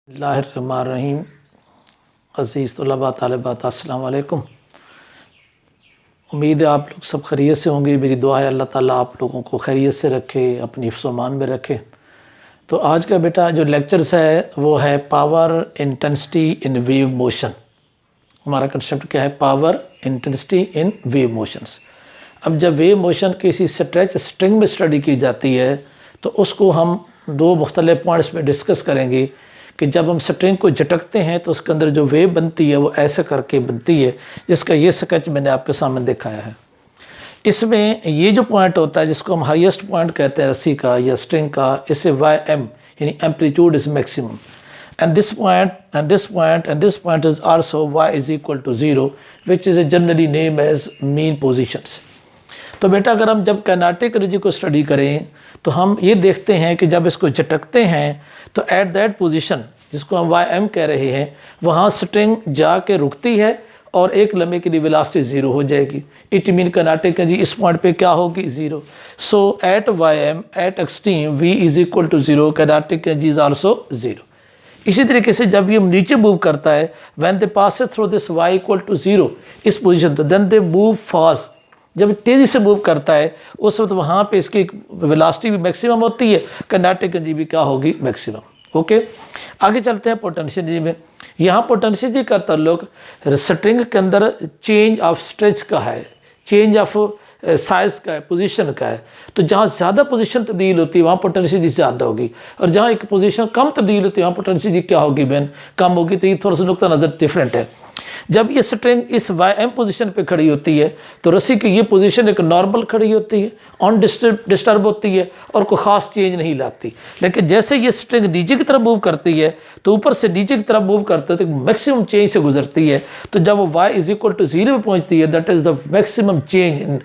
बिस्मिल्लाहिर्रहमानिर्रहीम। अज़ीज़ तलबा तालिबात अस्सलाम वालेकुम। उम्मीद है आप लोग सब खैरियत से होंगे। मेरी दुआ है अल्लाह ताला आप लोगों को खैरियत से रखे, अपनी हिफ्ज़-ओ-मान में रखे। तो आज का बेटा जो लेक्चर्स है वो है power intensity in wave motion. हमारा कंसेप्ट क्या है? Power intensity in wave motions. अब जब वेव मोशन किसी स्ट्रेच स्ट्रिंग में स्टडी की जाती है तो उसको हम दो मुख्तलिफ पॉइंट्स में डिस्कस करेंगे कि जब हम स्ट्रिंग को झटकते हैं तो उसके अंदर जो वेव बनती है वो ऐसे करके बनती है, जिसका ये स्केच मैंने आपके सामने दिखाया है। इसमें ये जो पॉइंट होता है जिसको हम हाईएस्ट पॉइंट कहते हैं रस्सी का या स्ट्रिंग का, इसे वाई एम यानी amplitude is maximum, and this point and this point and this point is also y is equal to 0, which is generally named as mean positions। तो बेटा अगर हम जब काइनेटिक एनर्जी को स्टडी करें तो हम ये देखते हैं कि जब इसको झटकते हैं तो एट दैट पोजीशन जिसको हम वाई एम कह रहे हैं, वहाँ स्ट्रिंग जाके रुकती है और एक लम्हे के लिए वेलोसिटी ज़ीरो हो जाएगी। इट मीन काइनेटिक एनर्जी इस पॉइंट पे क्या होगी? Zero. So at y m at extreme v is equal to zero, kinetic energy is also zero. इसी तरीके से जब ये नीचे मूव करता है, when they pass through this y equal to zero इस पोजीशन, तो देन दे मूव फास्ट। जब तेज़ी से मूव करता है उस वक्त वहाँ पे इसकी वेलोसिटी भी मैक्सिमम होती है, काइनेटिक एनर्जी भी क्या होगी? मैक्सिमम। ओके, आगे चलते हैं पोटेंशियल एनर्जी में। यहाँ पोटेंशियल एनर्जी का ताल्लुक स्ट्रिंग के अंदर चेंज ऑफ स्ट्रेच का है, चेंज ऑफ साइज़ का है, पोजीशन का है। तो जहाँ ज़्यादा पोजीशन तब्दील होती है वहाँ पोटेंशियल एनर्जी ज़्यादा होगी, और जहाँ एक पोजीशन कम तब्दील होती है वहाँ पोटेंशियल एनर्जी क्या होगी? बेन कम होगी। तो ये थोड़ा सा नुक्ता नज़र डिफरेंट है। जब ये स्ट्रिंग इस वाई एम पोजीशन पे खड़ी होती है तो रस्सी की ये पोजीशन एक नॉर्मल खड़ी होती है, डिस्टर्ब होती है और कोई ख़ास चेंज नहीं लाती। लेकिन जैसे ये स्ट्रिंग नीचे की तरफ मूव करती है तो ऊपर से नीचे की तरफ मूव करते हैं तो मैक्सिमम चेंज से गुजरती है। तो जब वो y is equal to zero में पहुँचती है, that is the maximum change in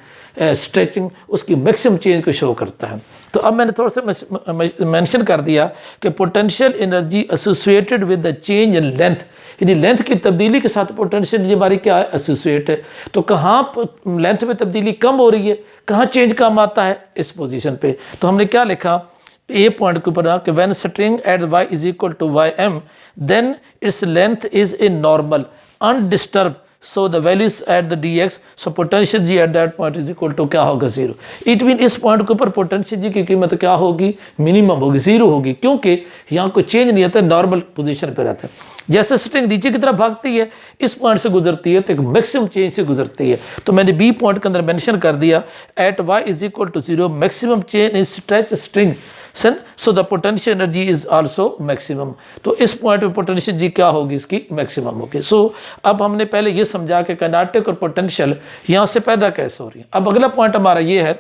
stretching, उसकी मैक्सिमम चेंज को शो करता है। तो अब मैंने थोड़ा सा मेंशन कर दिया कि potential energy associated with the change in length, यानी लेंथ की तब्दीली के साथ पोटेंशियल एनर्जी हमारी क्या है? एसोसिएट है। तो कहाँ लेंथ में तब्दीली कम हो रही है, कहाँ चेंज कम आता है? इस पोजीशन पे। तो हमने क्या लिखा ए पॉइंट के ऊपर कि when string at y is equal to Y M then its length is a normal undisturb, so the values at the D X, so potential G at that point is equal to क्या होगा? Zero. It mean इस point के ऊपर potential जी की कीमत क्या होगी? Minimum होगी, ज़ीरो होगी, क्योंकि यहाँ कोई चेंज नहीं आता, नॉर्मल पोजीशन पे रहता है। जैसे स्ट्रिंग नीचे की तरफ भागती है इस पॉइंट से गुजरती है तो एक मैक्सिमम चेंज से गुजरती है। तो मैंने बी पॉइंट के अंदर मेंशन कर दिया at y is equal to zero maximum change in stretch string, so the potential energy is also maximum. तो इस पॉइंट पे पोटेंशियल जी क्या होगी? इसकी मैक्सिमम होगी। सो अब हमने पहले ये समझा कि काइनेटिक और पोटेंशियल यहाँ से पैदा कैसे हो रही है। अब अगला पॉइंट हमारा ये है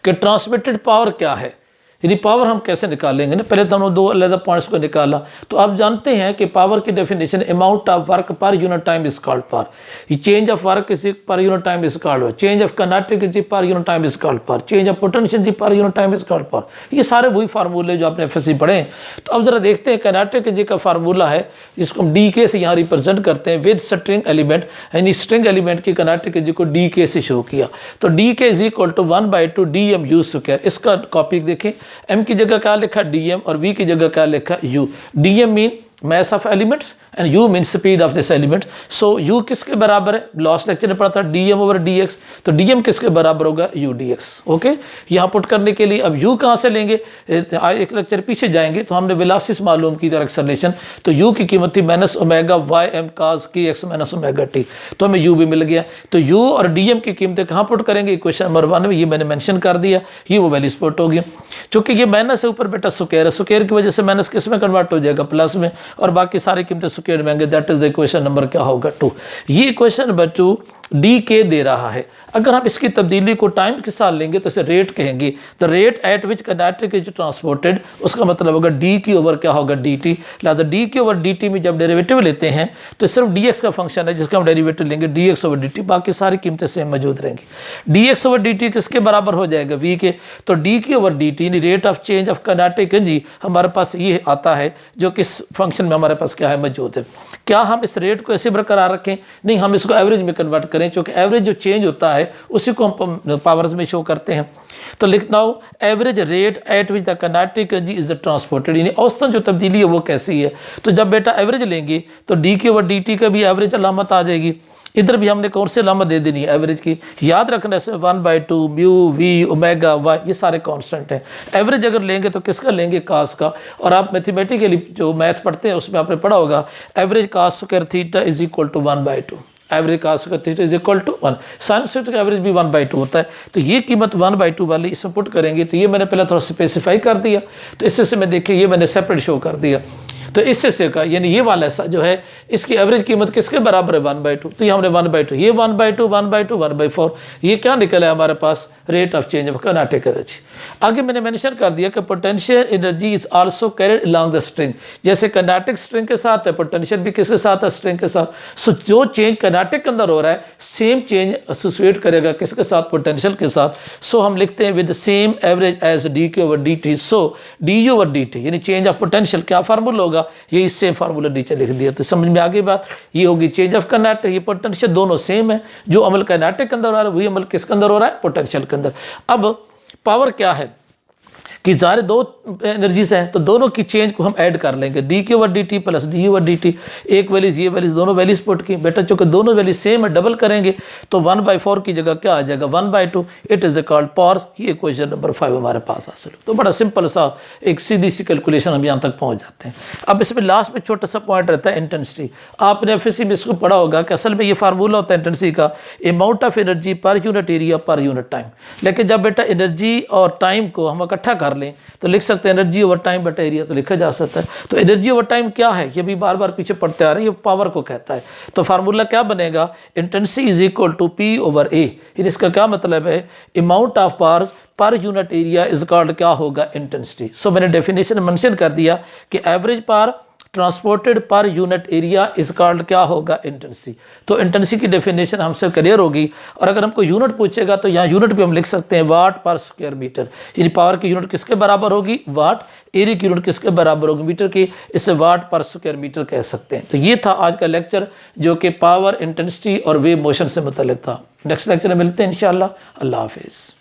कि ट्रांसमिटेड पावर क्या है, यानी पावर हम कैसे निकालेंगे ना। पहले तो हमने दो अलग पॉइंट्स को निकाला। तो आप जानते हैं कि पावर की definition amount of work per unit time is called power. ये change of work is per unit time is called, change of kinetic energy per unit time is called power, change of potential energy per unit time is called power. ये सारे वही फार्मूले जो आपने FSc पढ़े हैं। तो अब जरा देखते हैं काइनेटिक एनर्जी का फार्मूला है जिसको हम डी के से यहाँ रिप्रेजेंट करते हैं विद स्ट्रिंग एलिमेंट, यानी स्ट्रिंग एलिमेंट की काइनेटिक एनर्जी को डी के से शो किया। तो D K is equal to 1/2 DM u square. इसका कॉपी देखें, एम की जगह क्या लिखा? dm, और v की जगह क्या लिखा? u। dm mean mass of elements and u means speed of this element। so u किसके बराबर है? लास्ट लेक्चर में पढ़ा था dm ओवर dx। तो dm किसके बराबर होगा? u dx। ओके, यहाँ पुट करने के लिए अब u कहाँ से लेंगे? एक लेक्चर पीछे जाएंगे तो हमने वेलोसिटी मालूम की थी, एक्सेलरेशन। तो u की कीमत थी माइनस ओमेगा वाई एम कास की एक्स माइनस ओमेगा टी, तो हमें u भी मिल गया। तो u और dm की कीमतें कहाँ पुट करेंगे? इक्वेशन नंबर 1 में, ये मैंने मेंशन कर दिया, ये वो वैल्यूज पुट होगी। चूँकि ये माइनस है ऊपर बेटा स्क्वायर है, स्क्वायर की वजह से माइनस किस में कन्वर्ट हो जाएगा? प्लस में, और बाकी सारी कीमतें स्क्वायर में आएंगे। That is the equation number क्या होगा? 2। ये इक्वेशन नंबर 2 डी के दे रहा है। अगर हम इसकी तब्दीली को टाइम के साथ लेंगे तो इसे रेट कहेंगे। The rate at which kinetic is transported, उसका मतलब होगा डी की ओवर क्या होगा? D T. लिहाजा डी की ओवर डी टी में जब डेरिवेटिव लेते हैं तो सिर्फ डी एक्स का फंक्शन है जिसका हम डेरिवेटिव लेंगे D x over d T, बाकी सारी कीमतें सेम मौजूद रहेंगी। D x over d T किसके बराबर हो जाएगा? वी के। तो डी की ओवर डी टी यानी rate of change of kinetic energy हमारे पास ये आता है जो किस फंक्शन में हमारे पास क्या है? मौजूद है। क्या हम इस रेट को ऐसे बरकरार रखें? नहीं, हम इसको एवरेज में कन्वर्ट करें, क्योंकि एवरेज जो चेंज होता है उसी को हम पावर्स में शो करते हैं। तो लिखता हूँ average rate at which the kinetic energy is transported, यानी औसतन जो तब्दीली है वो कैसी है। तो जब बेटा एवरेज लेंगे तो D K over d T का भी एवरेज अलामत आ जाएगी। इधर भी हमने कौन सी अलामत दे देनी है एवरेज की, याद रखना है 1/2 म्यू वी ओमेगा वाई ये सारे कांस्टेंट हैं। एवरेज अगर लेंगे तो किसका लेंगे, कास का। और आप मैथमेटिकली जो मैथ पढ़ते हैं उसमें आपने पढ़ा होगा average cos square theta is equal to 1/2, average cos square theta is equal to 1। Sine theta का एवरेज भी 1/2 होता है। तो ये कीमत 1/2 वाली इसमें पुट करेंगे, तो ये मैंने पहले थोड़ा स्पेसिफाई कर दिया, तो इससे से मैं देखिए ये मैंने सेपरेट शो कर दिया। तो इससे से का यानी ये वाला ऐसा जो है इसकी एवरेज कीमत किसके बराबर है 1/2, तो ये हमने 1/2 ये 1/2 1/2 1/4 ये क्या निकला है हमारे पास, rate of change of kinetic energy. आगे मैंने मेंशन कर दिया कि potential energy is also carried along the string, जैसे काइनेटिक स्ट्रिंग के साथ है पोटेंशियल भी किसके साथ है, स्ट्रिंग के साथ। सो जो चेंज काइनेटिक के अंदर हो रहा है सेम चेंज एसोसिएट करेगा किसके साथ, पोटेंशियल के साथ। सो हम लिखते हैं with same average as d K over d t. So d U over d t यानी चेंज ऑफ पोटेंशियल क्या फार्मूला होगा, ये इससे फार्मूला नीचे लिख दिया। तो समझ में आगे बात, ये होगी चेंज ऑफ काइनेटिक, ये पोटेंशियल दोनों सेम है, जो अमल काइनेटिक के अंदर हो रहा है वही अमल किसके अंदर हो रहा है, पोटेंशियल के अंदर। अब पावर क्या है कि सारे दो एनर्जीज हैं, तो दोनों की चेंज को हम ऐड कर लेंगे, D K over d T plus D over d T. एक वैल्यूज ये वैल्यूज दोनों वैल्यूज पुट की बेटा, चूंकि दोनों वैल्यूज सेम है डबल करेंगे तो 1/4 की जगह क्या आ जाएगा 1/2। It is called power. ये क्वेश्चन नंबर 5 हमारे पास हासिल। तो बड़ा सिंपल सा एक सीधी सी कैलकुलेशन हम यहाँ तक पहुँच जाते हैं। अब इसमें लास्ट में छोटा सा पॉइंट रहता है इंटेंसिटी। आपने एफएससी में इसको पढ़ा होगा कि असल में ये फार्मूला होता है इंटेंसिटी का, amount of energy per unit area पर यूनिट टाइम। लेकिन जब बेटा एनर्जी और टाइम को हम इकट्ठा कर लें तो लिख सकते हैं एनर्जी ओवर टाइम बटा एरिया, तो लिखा जा सकता है। तो एनर्जी ओवर टाइम क्या है, ये भी बार बार पीछे पढ़ते आ रहे हैं, ये पावर को कहता है। तो फार्मूला क्या बनेगा, intensity is equal to P over A. इसका क्या मतलब है, amount of power per unit area is called क्या होगा, इंटेंसिटी। सो मैंने डेफिनेशन मेंशन कर दिया कि एवरेज पावर ट्रांसपोर्टेड पर यूनिट एरिया इज कॉल्ड क्या होगा, इंटेंसिटी। तो इंटेंसिटी की डेफिनेशन हमसे क्लियर होगी। और अगर हमको यूनिट पूछेगा तो यहाँ यूनिट भी हम लिख सकते हैं वाट पर स्क्वायर मीटर, यानी पावर की यूनिट किसके बराबर होगी, वाट। एरिया की यूनिट किसके बराबर होगी, मीटर की, इससे वाट पर स्क्वायर मीटर कह सकते हैं। तो ये था आज का लेक्चर जो कि पावर, इंटेंसिटी और वेव मोशन से मुतल्लिक था। नेक्स्ट लेक्चर में मिलते हैं इंशाअल्लाह। अल्लाह हाफिज़।